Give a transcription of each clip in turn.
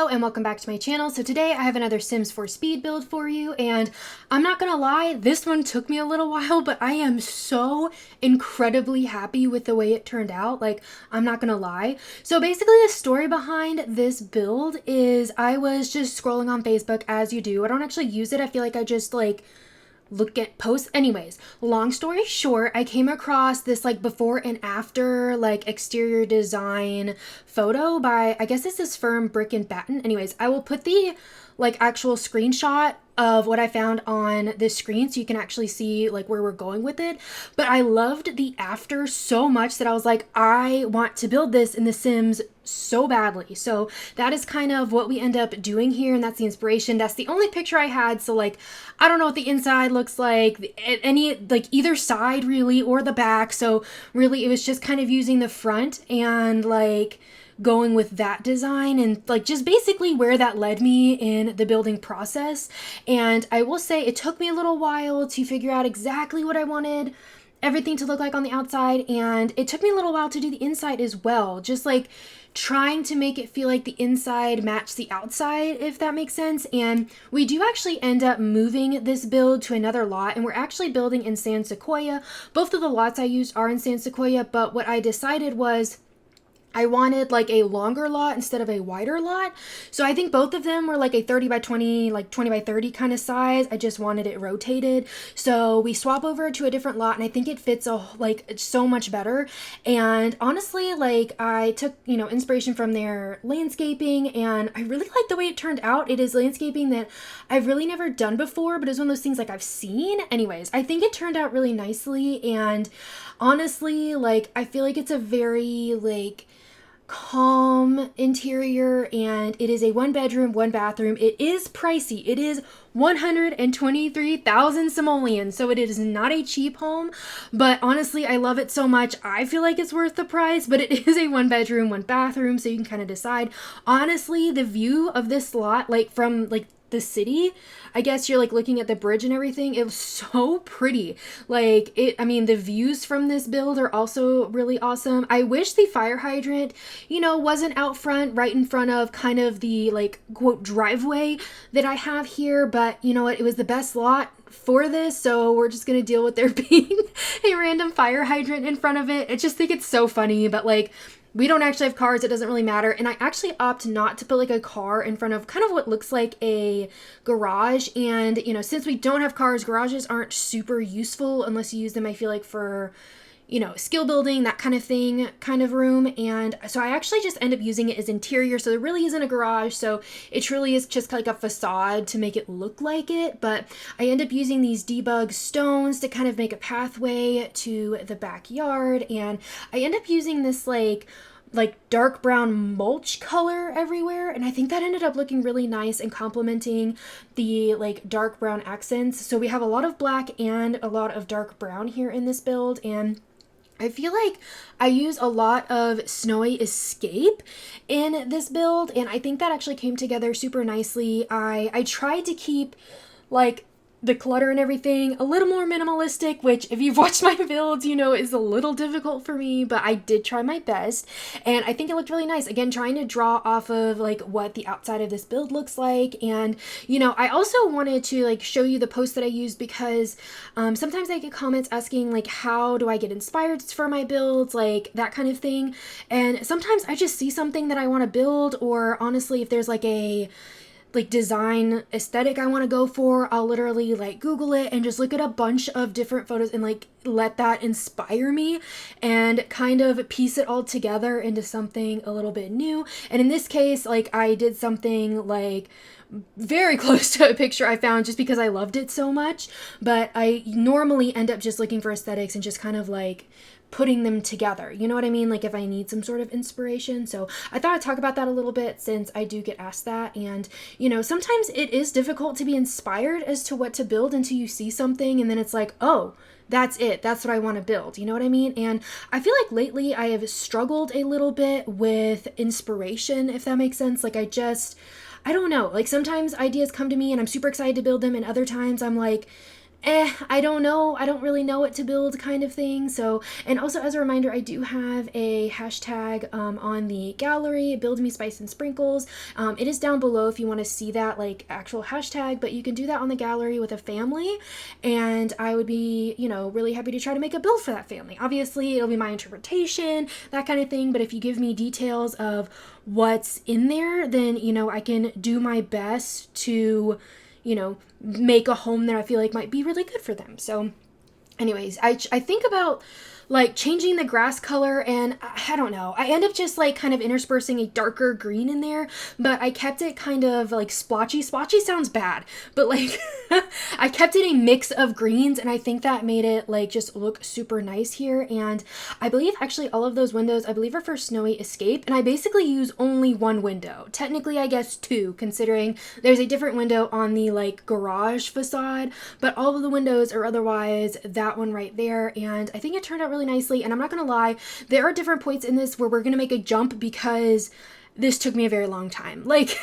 Hello and welcome back to my channel. So today I have another Sims 4 speed build for you, and I'm not gonna lie, this one took me a little while, but I am so incredibly happy with the way it turned out. Like, I'm not gonna lie. So basically the story behind this build is I was just scrolling on Facebook as you do. I don't actually use it. I feel like I just look at posts. Anyways, long story short, I came across this before and after exterior design photo by, I guess this is firm Brick and Batten. Anyways, I will put the actual screenshot of what I found on this screen so you can actually see where we're going with it. But I loved the after so much that I was like, I want to build this in The Sims so badly. So that is kind of what we end up doing here, and that's the inspiration. That's the only picture I had, so I don't know what the inside looks like, any either side really, or the back. So really it was just kind of using the front and going with that design and just basically where that led me in the building process. And I will say it took me a little while to figure out exactly what I wanted everything to look like on the outside, and it took me a little while to do the inside as well, just trying to make it feel like the inside matched the outside, if that makes sense. And we do actually end up moving this build to another lot, and we're actually building in San Sequoia. Both of the lots I used are in San Sequoia, but what I decided was I wanted a longer lot instead of a wider lot. So I think both of them were a 30 by 20, 20 by 30 kind of size. I just wanted it rotated. So we swap over to a different lot, and I think it fits so much better. And honestly, I took, inspiration from their landscaping, and I really like the way it turned out. It is landscaping that I've really never done before, but it's one of those things I've seen. Anyways, I think it turned out really nicely. And honestly, I feel like it's a very calm interior, and it is a 1-bedroom, 1-bathroom. It is pricey. It is 123,000 simoleons, so it is not a cheap home, but honestly I love it so much. I feel like it's worth the price, but it is a 1-bedroom, 1-bathroom, so you can kind of decide. Honestly, the view of this lot from the city, I guess you're looking at the bridge and everything, it was so pretty. The views from this build are also really awesome. I wish the fire hydrant, wasn't out front, right in front of kind of the quote driveway that I have here, but you know what, it was the best lot for this, so we're just gonna deal with there being a random fire hydrant in front of it. I just think it's so funny, but we don't actually have cars, it doesn't really matter. And I actually opt not to put a car in front of kind of what looks like a garage. And, since we don't have cars, garages aren't super useful unless you use them, I feel for, skill building, that kind of thing, kind of room. And so I actually just end up using it as interior. So there really isn't a garage. So it truly is just a facade to make it look like it. But I end up using these debug stones to kind of make a pathway to the backyard. And I end up using this dark brown mulch color everywhere, and I think that ended up looking really nice and complementing the dark brown accents. So we have a lot of black and a lot of dark brown here in this build, and I feel like I use a lot of Snowy Escape in this build, and I think that actually came together super nicely. I tried to keep the clutter and everything a little more minimalistic, which if you've watched my builds, is a little difficult for me, but I did try my best, and I think it looked really nice. Again, trying to draw off of what the outside of this build looks like. And I also wanted to show you the post that I used, because sometimes I get comments asking how do I get inspired for my builds, that kind of thing. And sometimes I just see something that I want to build, or honestly, if there's a design aesthetic I want to go for, I'll literally Google it and just look at a bunch of different photos and let that inspire me and kind of piece it all together into something a little bit new. And in this case, I did something very close to a picture I found just because I loved it so much. But I normally end up just looking for aesthetics and just kind of putting them together, you know what I mean? If I need some sort of inspiration. So I thought I'd talk about that a little bit, since I do get asked that. And sometimes it is difficult to be inspired as to what to build until you see something and then it's oh, that's it, that's what I want to build, you know what I mean? And I feel lately I have struggled a little bit with inspiration, if that makes sense. I don't know, sometimes ideas come to me and I'm super excited to build them, and other times I'm I don't know. I don't really know what to build kind of thing. So, and also as a reminder, I do have a hashtag on the gallery, Build Me Spice and Sprinkles. It is down below if you want to see that like actual hashtag, but you can do that on the gallery with a family. And I would be, really happy to try to make a build for that family. Obviously, it'll be my interpretation, that kind of thing. But if you give me details of what's in there, then, I can do my best to make a home that I feel like might be really good for them. So anyways, I think about like changing the grass color, and I don't know. I end up just like kind of interspersing a darker green in there, but I kept it kind of like splotchy. Splotchy sounds bad, but like I kept it a mix of greens, and I think that made it like just look super nice here. And I believe actually all of those windows, I believe, are for Snowy Escape, and I basically use only one window. Technically, I guess two, considering there's a different window on the like garage facade, but all of the windows are otherwise that one right there. And I think it turned out really nicely. And I'm not gonna lie, there are different points in this where we're gonna make a jump because this took me a very long time, like,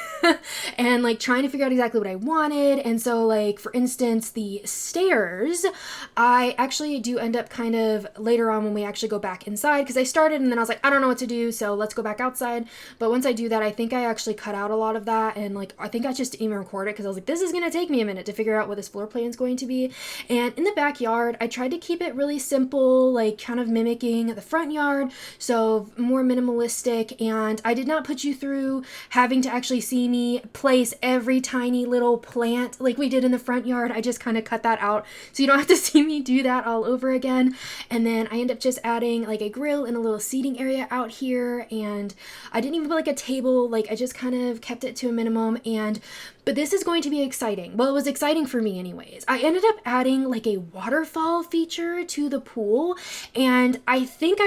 and like trying to figure out exactly what I wanted. And so like, for instance, the stairs, I actually do end up kind of later on when we actually go back inside, because I started and then I was like, I don't know what to do, so let's go back outside. But once I do that, I think I actually cut out a lot of that. And like, I think I just didn't even record it because I was like, this is going to take me a minute to figure out what this floor plan is going to be. And in the backyard, I tried to keep it really simple, like kind of mimicking the front yard. So more minimalistic. And I did not put you through having to actually see me place every tiny little plant like we did in the front yard. I just kind of cut that out so you don't have to see me do that all over again. And then I end up just adding like a grill and a little seating area out here, and I didn't even put like a table. Like I just kind of kept it to a minimum. But this is going to be exciting. Well, it was exciting for me anyways. I ended up adding like a waterfall feature to the pool, and I think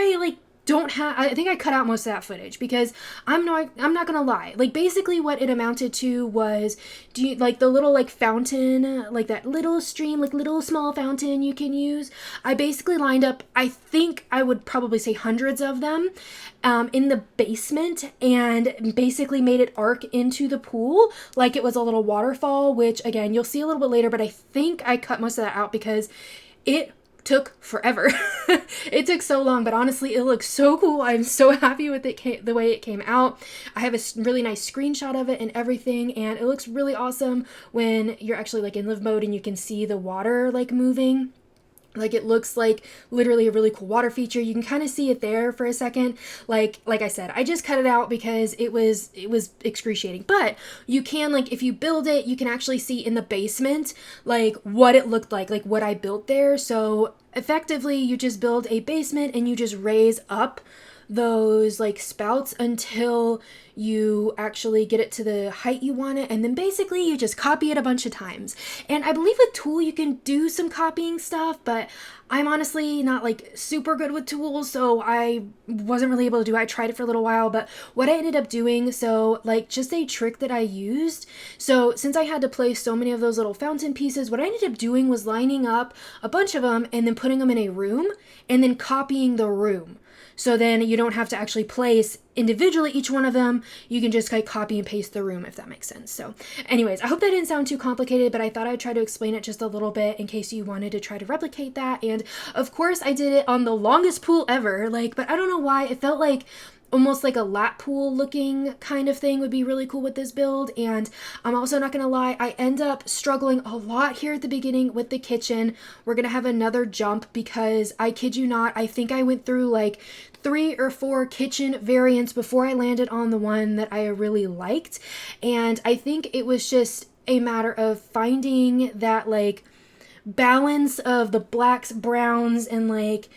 I think I cut out most of that footage because I'm not gonna lie. Like basically what it amounted to was, like the little like fountain, like that little stream, like little small fountain you can use. I basically lined up, I think I would probably say hundreds of them in the basement, and basically made it arc into the pool like it was a little waterfall, which again, you'll see a little bit later, but I think I cut most of that out because it took forever. It took so long, but honestly, it looks so cool. I'm so happy with it, the way it came out. I have a really nice screenshot of it and everything, and it looks really awesome when you're actually like in live mode and you can see the water like moving. Like it looks like literally a really cool water feature. You can kind of see it there for a second. Like I said, I just cut it out because it was excruciating. But you can, like, if you build it, you can actually see in the basement like what it looked like what I built there. So effectively you just build a basement and you just raise up those like spouts until you actually get it to the height you want it, and then basically you just copy it a bunch of times. And I believe with Tool you can do some copying stuff, but I'm honestly not like super good with tools, so I wasn't really able to do it. I tried it for a little while, but what I ended up doing, so like just a trick that I used, so since I had to place so many of those little fountain pieces, what I ended up doing was lining up a bunch of them and then putting them in a room and then copying the room. So then you don't have to actually place individually each one of them. You can just like copy and paste the room, if that makes sense. So anyways, I hope that didn't sound too complicated, but I thought I'd try to explain it just a little bit in case you wanted to try to replicate that. And of course I did it on the longest pool ever, but I don't know why it felt like almost like a lap pool looking kind of thing would be really cool with this build. And I'm also not gonna lie, I end up struggling a lot here at the beginning with the kitchen. We're gonna have another jump because I kid you not, I think I went through like 3 or 4 kitchen variants before I landed on the one that I really liked. And I think it was just a matter of finding that like balance of the blacks, browns, and like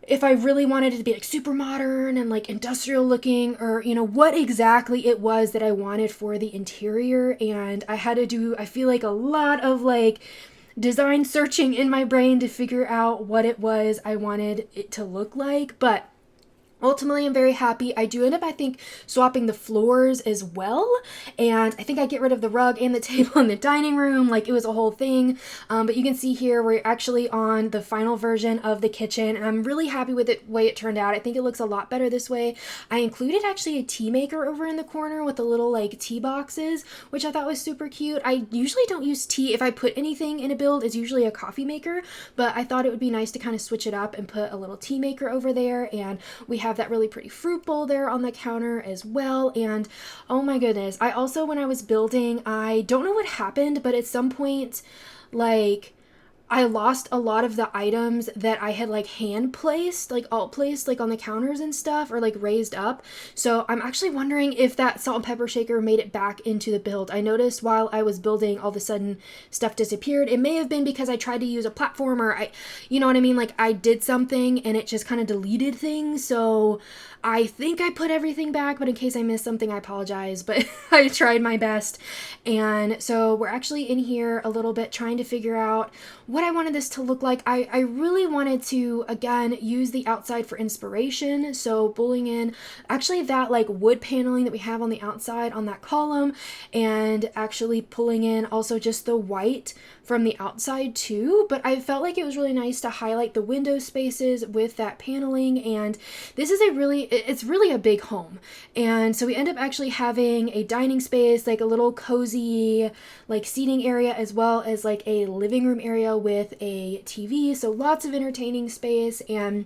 if I really wanted it to be like super modern and like industrial looking, or what exactly it was that I wanted for the interior. And I had to do, I feel like, a lot of like design searching in my brain to figure out what it was I wanted it to look like. But Ultimately, I'm very happy. I do end up, I think, swapping the floors as well. And I think I get rid of the rug and the table in the dining room. Like, it was a whole thing. But you can see here, we're actually on the final version of the kitchen. And I'm really happy with the way it turned out. I think it looks a lot better this way. I included actually a tea maker over in the corner with the little, like, tea boxes, which I thought was super cute. I usually don't use tea. If I put anything in a build, it's usually a coffee maker. But I thought it would be nice to kind of switch it up and put a little tea maker over there. And we have that really pretty fruit bowl there on the counter as well. And oh my goodness, I also, when I was building, I don't know what happened, but at some point, like, I lost a lot of the items that I had like hand placed, like alt placed, like on the counters and stuff, or like raised up. So I'm actually wondering if that salt and pepper shaker made it back into the build. I noticed while I was building, all of a sudden stuff disappeared. It may have been because I tried to use a platform, or you know what I mean? Like, I did something and it just kind of deleted things. So I think I put everything back, but in case I missed something, I apologize, but I tried my best. And so we're actually in here a little bit trying to figure out what I wanted this to look like. I really wanted to, again, use the outside for inspiration. So pulling in actually that like wood paneling that we have on the outside on that column, and actually pulling in also just the white from the outside too. But I felt like it was really nice to highlight the window spaces with that paneling. And this is it's really a big home. And so we end up actually having a dining space, like a little cozy like seating area, as well as like a living room area with a TV. So lots of entertaining space. And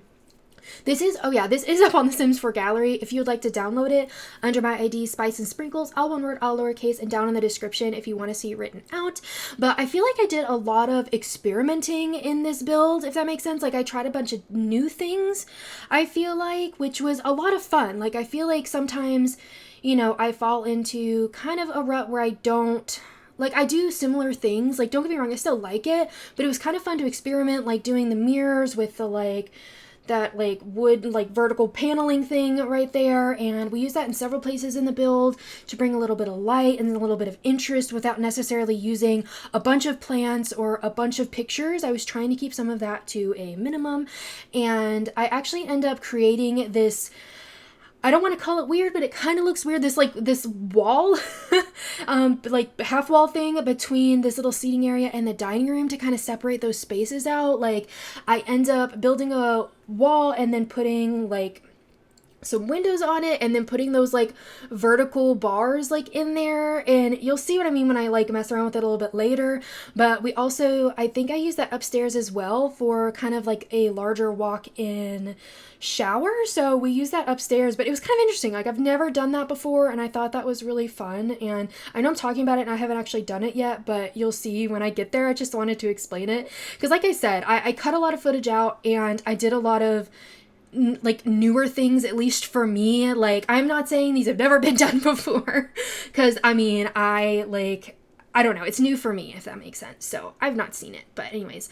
this is up on the Sims 4 gallery. If you would like to download it, under my ID, Spice and Sprinkles, all one word, all lowercase, and down in the description if you want to see it written out. But I feel like I did a lot of experimenting in this build, if that makes sense. Like, I tried a bunch of new things, I feel like, which was a lot of fun. Like, I feel like sometimes, you know, I fall into kind of a rut where I don't... Like, I do similar things. Like, don't get me wrong, I still like it, but it was kind of fun to experiment, like doing the mirrors with the, like, that like wood like vertical paneling thing right there. And we use that in several places in the build to bring a little bit of light and a little bit of interest without necessarily using a bunch of plants or a bunch of pictures. I was trying to keep some of that to a minimum. And I actually end up creating this, I don't want to call it weird, but it kind of looks weird. This wall, like half wall thing between this little seating area and the dining room to kind of separate those spaces out. Like, I end up building a wall and then putting like some windows on it, and then putting those like vertical bars like in there. And you'll see what I mean when I like mess around with it a little bit later. But we also, I think I use that upstairs as well for kind of like a larger walk-in shower. So we use that upstairs, but it was kind of interesting. Like, I've never done that before, and I thought that was really fun. And I know I'm talking about it and I haven't actually done it yet, but you'll see when I get there. I just wanted to explain it because, like I said, I cut a lot of footage out, and I did a lot of like newer things, at least for me. Like, I'm not saying these have never been done before, because I mean, I don't know, it's new for me, if that makes sense. So I've not seen it, but anyways,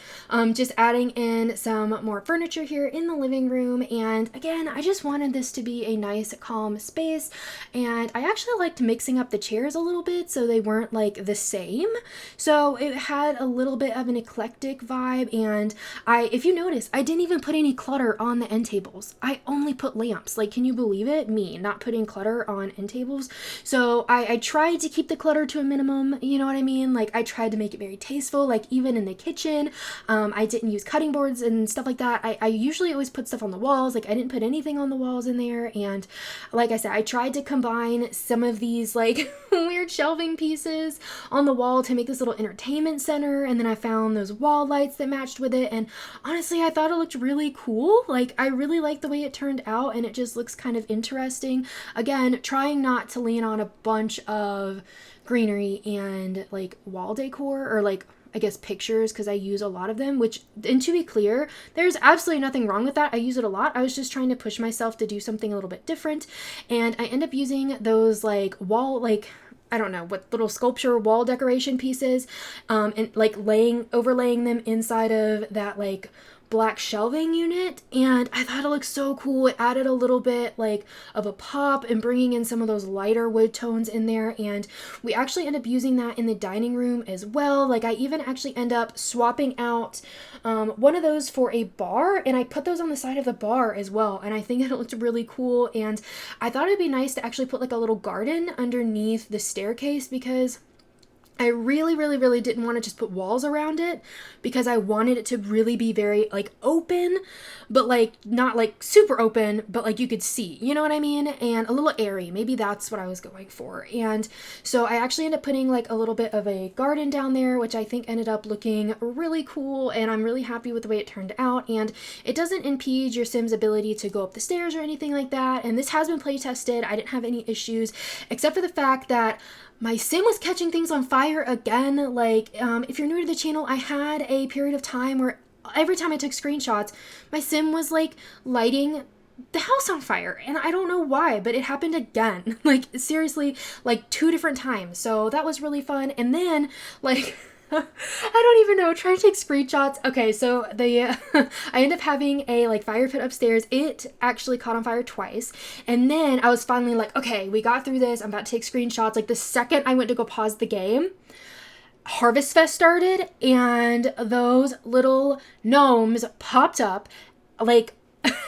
just adding in some more furniture here in the living room. And again, I just wanted this to be a nice, calm space. And I actually liked mixing up the chairs a little bit so they weren't like the same. So it had a little bit of an eclectic vibe. And if you notice, I didn't even put any clutter on the end tables. I only put lamps. Like, can you believe it? Me not putting clutter on end tables. So I tried to keep the clutter to a minimum, you know what I mean? Like, I tried to make it very tasteful. Like, even in the kitchen, I didn't use cutting boards and stuff like that. I usually always put stuff on the walls. Like, I didn't put anything on the walls in there. And like I said, I tried to combine some of these like weird shelving pieces on the wall to make this little entertainment center. And then I found those wall lights that matched with it. And honestly, I thought it looked really cool. Like, I really like the way it turned out, and it just looks kind of interesting. Again, trying not to lean on a bunch of greenery and like wall decor, or like, I guess, pictures, because I use a lot of them, which, and to be clear, there's absolutely nothing wrong with that. I use it a lot. I was just trying to push myself to do something a little bit different. And I end up using those like wall, like, I don't know what little sculpture wall decoration pieces, and like overlaying them inside of that like black shelving unit, and I thought it looked so cool. It added a little bit like of a pop and bringing in some of those lighter wood tones in there, and we actually end up using that in the dining room as well. Like I even actually end up swapping out one of those for a bar, and I put those on the side of the bar as well, and I think it looked really cool. And I thought it'd be nice to actually put like a little garden underneath the staircase, because I really didn't want to just put walls around it, because I wanted it to really be very like open, but like not like super open, but like you could see, you know what I mean? And a little airy. Maybe that's what I was going for. And so I actually ended up putting like a little bit of a garden down there, which I think ended up looking really cool, and I'm really happy with the way it turned out. And it doesn't impede your Sim's ability to go up the stairs or anything like that. And this has been play tested. I didn't have any issues, except for the fact that my Sim was catching things on fire again. Like, if you're new to the channel, I had a period of time where every time I took screenshots, my Sim was like lighting the house on fire, and I don't know why, but it happened again. Like, seriously, like 2 different times. So that was really fun. And then, like, I don't even know, trying to take screenshots. Okay, so I end up having a like fire pit upstairs. It actually caught on fire twice, and then I was finally like, okay, we got through this, I'm about to take screenshots. Like the second I went to go pause the game, Harvest Fest started, and those little gnomes popped up, like,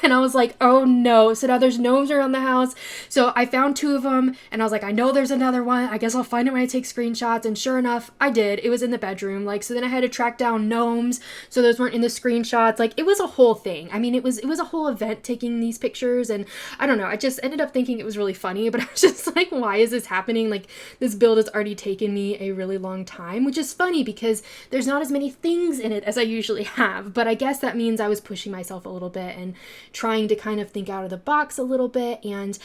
and I was like, oh no. So now there's gnomes around the house. So I found 2 of them, and I was like, I know there's another one. I guess I'll find it when I take screenshots. And sure enough, I did. It was in the bedroom. Like, so then I had to track down gnomes, so those weren't in the screenshots. Like, it was a whole thing. I mean, it was a whole event taking these pictures, and I don't know. I just ended up thinking it was really funny, but I was just like, why is this happening? Like, this build has already taken me a really long time, which is funny because there's not as many things in it as I usually have. But I guess that means I was pushing myself a little bit and trying to kind of think out of the box a little bit. And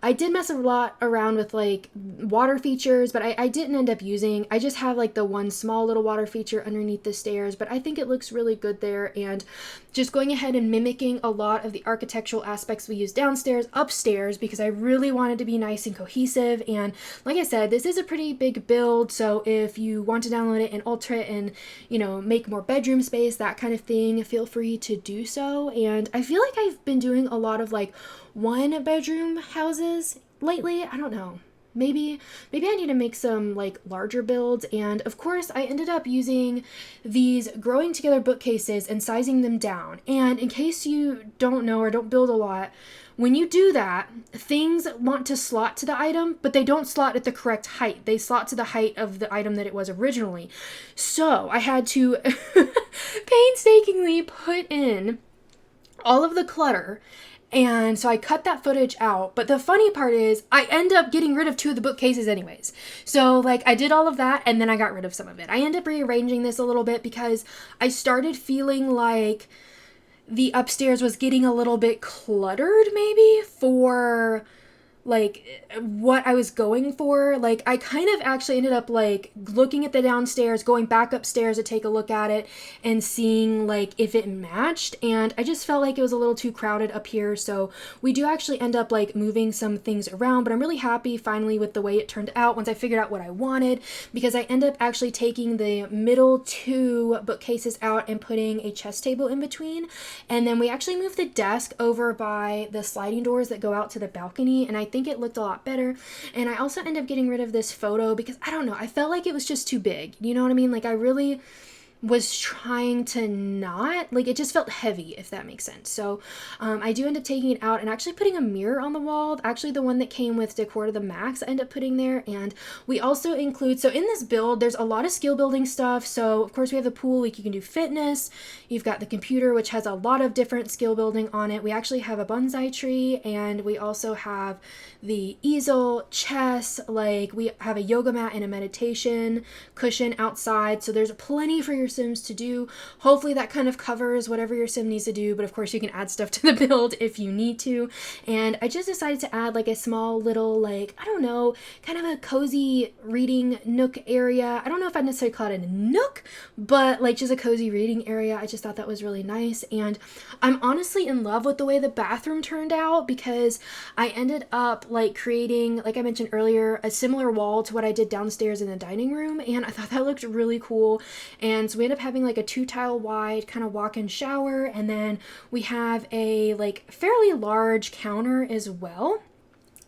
I did mess a lot around with like water features, but I didn't end up using, I just have like the one small little water feature underneath the stairs, but I think it looks really good there. And just going ahead and mimicking a lot of the architectural aspects we use downstairs, upstairs, because I really wanted to be nice and cohesive. And like I said, this is a pretty big build, so if you want to download it and alter it and, you know, make more bedroom space, that kind of thing, feel free to do so. And I feel like I've been doing a lot of like 1-bedroom houses lately. I don't know. Maybe I need to make some like larger builds. And of course I ended up using these growing together bookcases and sizing them down. And in case you don't know or don't build a lot, when you do that, things want to slot to the item, but they don't slot at the correct height. They slot to the height of the item that it was originally. So I had to painstakingly put in all of the clutter. And so I cut that footage out. But the funny part is I end up getting rid of 2 of the bookcases anyways. So like I did all of that, and then I got rid of some of it. I ended up rearranging this a little bit because I started feeling like the upstairs was getting a little bit cluttered, maybe, for like what I was going for. Like I kind of actually ended up like looking at the downstairs, going back upstairs to take a look at it and seeing like if it matched, and I just felt like it was a little too crowded up here. So we do actually end up like moving some things around, but I'm really happy finally with the way it turned out once I figured out what I wanted, because I end up actually taking the middle 2 bookcases out and putting a chest table in between, and then we actually moved the desk over by the sliding doors that go out to the balcony, and I think it looked a lot better. And I also ended up getting rid of this photo because I don't know, I felt like it was just too big. You know what I mean? Like I really was trying to not, like it just felt heavy, if that makes sense. So I do end up taking it out and actually putting a mirror on the wall, actually the one that came with Decor to the Max I end up putting there. And we also include, so in this build there's a lot of skill building stuff. So of course we have the pool, like you can do fitness, you've got the computer which has a lot of different skill building on it. We actually have a bonsai tree, and we also have the easel, chess, like we have a yoga mat and a meditation cushion outside. So there's plenty for your Sims to do. Hopefully that kind of covers whatever your Sim needs to do, but of course you can add stuff to the build if you need to. And I just decided to add like a small little, like, I don't know, kind of a cozy reading nook area. I don't know if I'd necessarily call it a nook, but like just a cozy reading area. I just thought that was really nice. And I'm honestly in love with the way the bathroom turned out, because I ended up like creating, like I mentioned earlier, a similar wall to what I did downstairs in the dining room, and I thought that looked really cool. And so we end up having like a 2 tile wide kind of walk-in shower, and then we have a like fairly large counter as well.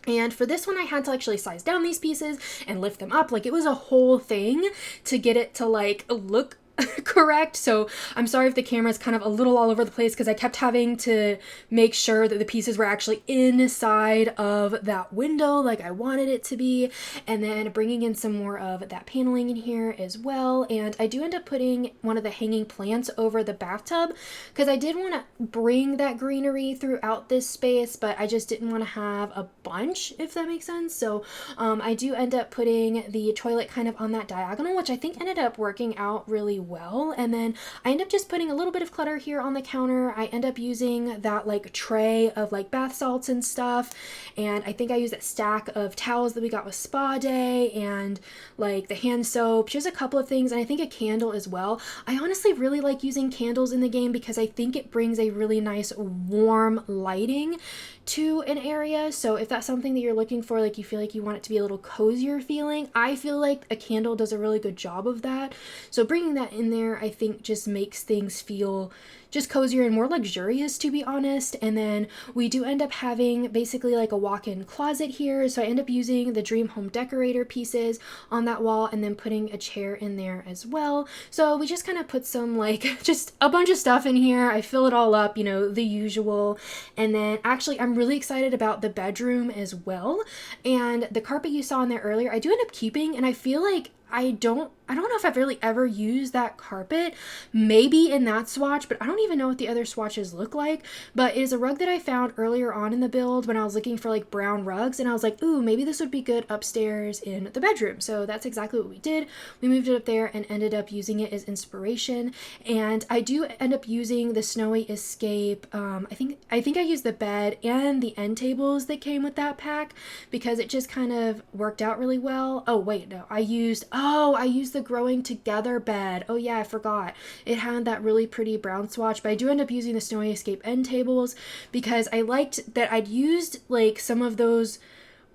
And for this one, I had to actually size down these pieces and lift them up. Like, it was a whole thing to get it to like look correct. So I'm sorry if the camera is kind of a little all over the place, because I kept having to make sure that the pieces were actually inside of that window like I wanted it to be, and then bringing in some more of that paneling in here as well. And I do end up putting one of the hanging plants over the bathtub, because I did want to bring that greenery throughout this space, but I just didn't want to have a bunch, if that makes sense. So I do end up putting the toilet kind of on that diagonal, which I think ended up working out really well. And then I end up just putting a little bit of clutter here on the counter. I end up using that like tray of like bath salts and stuff, and I think I used that stack of towels that we got with spa day, and like the hand soap, just a couple of things, and I think a candle as well. I honestly really like using candles in the game because I think it brings a really nice warm lighting to an area. So if that's something that you're looking for, like you feel like you want it to be a little cozier feeling, I feel like a candle does a really good job of that. So bringing that in there, I think just makes things feel just cozier and more luxurious, to be honest. And then we do end up having basically like a walk-in closet here. So I end up using the Dream Home Decorator pieces on that wall and then putting a chair in there as well. So we just kind of put some like just a bunch of stuff in here. I fill it all up, you know, the usual. And then actually I'm really excited about the bedroom as well. And the carpet you saw in there earlier, I do end up keeping, and I feel like I don't know if I've really ever used that carpet, maybe in that swatch, but I don't even know what the other swatches look like. But it is a rug that I found earlier on in the build when I was looking for like brown rugs, and I was like, ooh, maybe this would be good upstairs in the bedroom. So that's exactly what we did. We moved it up there and ended up using it as inspiration. And I do end up using the Snowy Escape. I think I used the bed and the end tables that came with that pack because it just kind of worked out really well. Oh wait, no, I used the Growing Together bed. Oh yeah, I forgot. It had that really pretty brown swatch, but I do end up using the Snowy Escape end tables because I liked that I'd used like some of those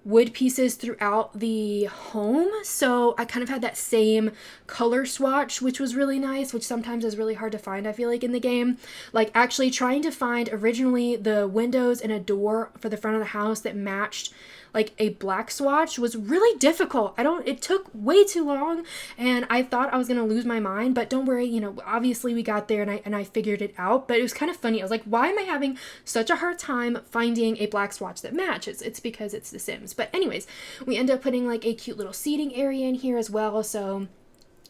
wood pieces throughout the home, so I kind of had that same color swatch, which was really nice, which sometimes is really hard to find, I feel like, in the game. Like actually trying to find originally the windows and a door for the front of the house that matched like a black swatch was really difficult. It took way too long, and I thought I was gonna lose my mind, but don't worry, you know, obviously we got there and I figured it out. But it was kind of funny. I was like, why am I having such a hard time finding a black swatch that matches? It's because it's The Sims. But anyways, we end up putting like a cute little seating area in here as well, so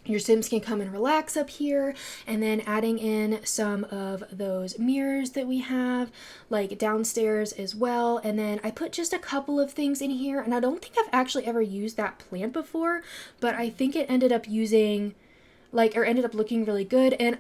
your Sims can come and relax up here, and then adding in some of those mirrors that we have like downstairs as well. And then I put just a couple of things in here, and I don't think I've actually ever used that plant before, but I think it ended up looking really good. And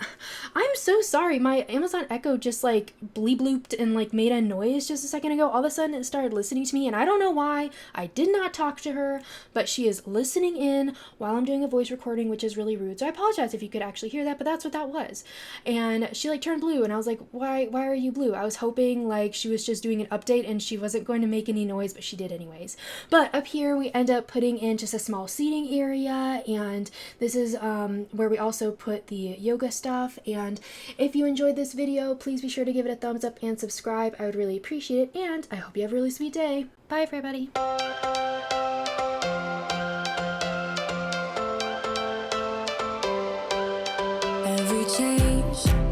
I'm so sorry, my Amazon Echo just like bleep blooped and like made a noise just a second ago. All of a sudden it started listening to me, and I don't know why. I did not talk to her, but she is listening in while I'm doing a voice recording, which is really rude. So I apologize if you could actually hear that, but that's what that was. And she like turned blue, and I was like, why are you blue? I was hoping like she was just doing an update and she wasn't going to make any noise, but she did anyways. But up here we end up putting in just a small seating area, and this is where we also put the yoga stuff. And if you enjoyed this video, please be sure to give it a thumbs up and subscribe. I would really appreciate it, and I hope you have a really sweet day. Bye everybody. Every change